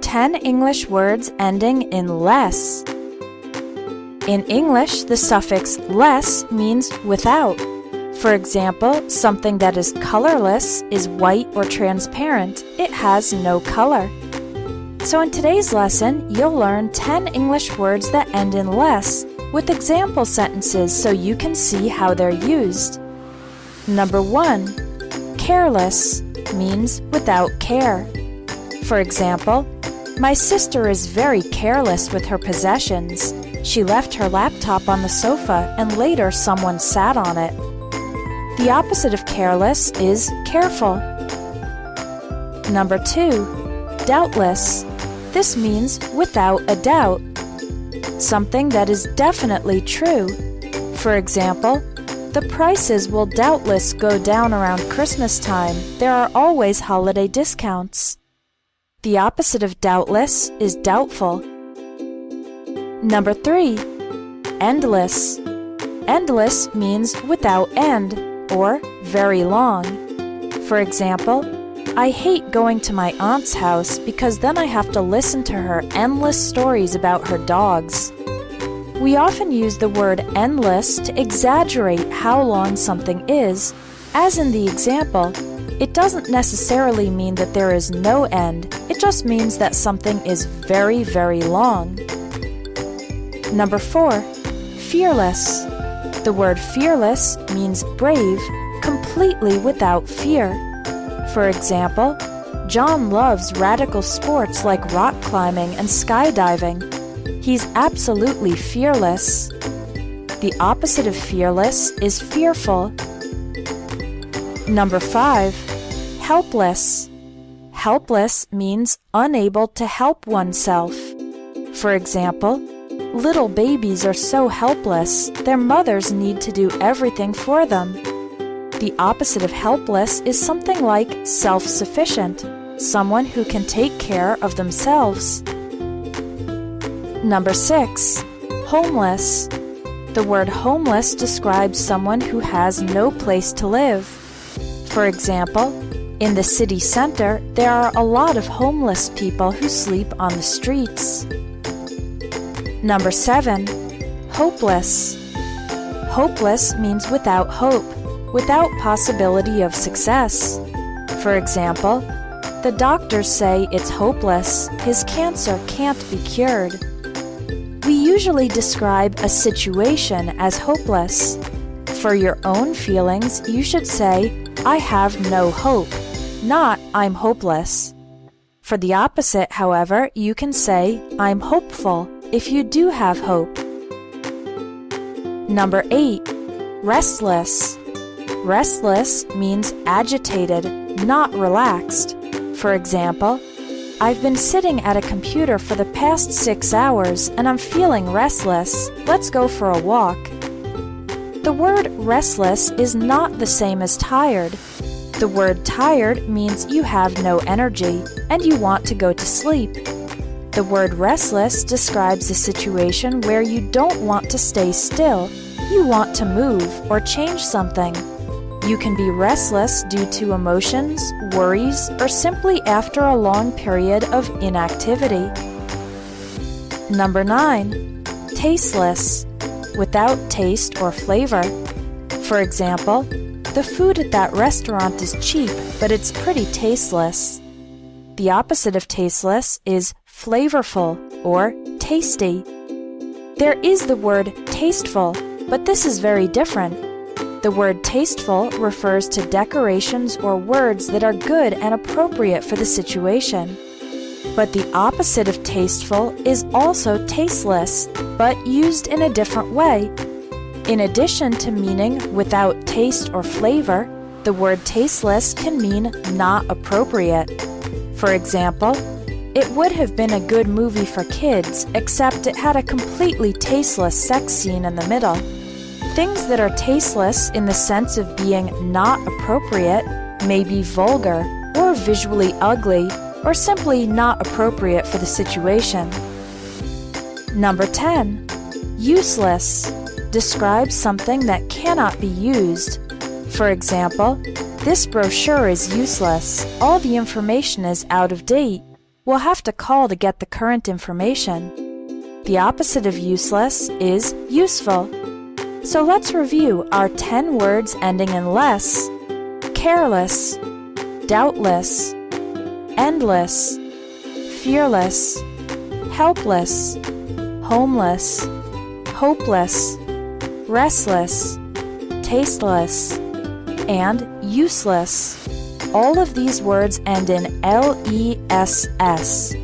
10 English words ending in less. In English, the suffix less means without. For example, something that is colorless is white or transparent. It has no color. So in today's lesson, you'll learn 10 English words that end in less with example sentences so you can see how they're used. Number 1. Careless means without care. For example, my sister is very careless with her possessions. She left her laptop on the sofa and later someone sat on it. The opposite of careless is careful. Number 2. Doubtless. This means without a doubt. Something that is definitely true. For example, the prices will doubtless go down around Christmas time. There are always holiday discounts. The opposite of doubtless is doubtful. Number 3. Endless. Endless means without end or very long. For example, I hate going to my aunt's house because then I have to listen to her endless stories about her dogs. We often use the word endless to exaggerate how long something is. As in the example, it doesn't necessarily mean that there is no end. It just means that something is very, very long. Number 4. Fearless. The word fearless means brave, completely without fear. For example, John loves radical sports like rock climbing and skydiving. He's absolutely fearless. The opposite of fearless is fearful. Number 5. Helpless. Helpless means unable to help oneself. For example, little babies are so helpless, their mothers need to do everything for them. The opposite of helpless is something like self-sufficient, someone who can take care of themselves. Number 6. Homeless. The word homeless describes someone who has no place to live. For example, in the city center, there are a lot of homeless people who sleep on the streets. Number 7. Hopeless. Hopeless means without hope, without possibility of success. For example, the doctors say it's hopeless, his cancer can't be cured. We usually describe a situation as hopeless. For your own feelings, you should say, I have no hope, not I'm hopeless. For the opposite, however, you can say, I'm hopeful, if you do have hope. Number 8. Restless. Restless means agitated, not relaxed. For example, I've been sitting at a computer for the past 6 hours and I'm feeling restless. Let's go for a walk. The word restless is not the same as tired. The word tired means you have no energy and you want to go to sleep. The word restless describes a situation where you don't want to stay still. You want to move or change something. You can be restless due to emotions, worries, or simply after a long period of inactivity. Number 9. Tasteless. Without taste or flavor. For example, the food at that restaurant is cheap, but it's pretty tasteless. The opposite of tasteless is flavorful or tasty. There is the word tasteful, but this is very different. The word tasteful refers to decorations or words that are good and appropriate for the situation. But the opposite of tasteful is also tasteless, but used in a different way. In addition to meaning without taste or flavor, the word tasteless can mean not appropriate. For example, it would have been a good movie for kids, except it had a completely tasteless sex scene in the middle. Things that are tasteless in the sense of being not appropriate may be vulgar or visually ugly or simply not appropriate for the situation. Number 10. Useless. Describes something that cannot be used. For example, this brochure is useless. All the information is out of date. we'll have to call to get the current information. The opposite of useless is useful. So let's review our 10 words ending in less: careless, doubtless, endless, fearless, helpless, homeless, hopeless, restless, tasteless, and useless. All of these words end in less.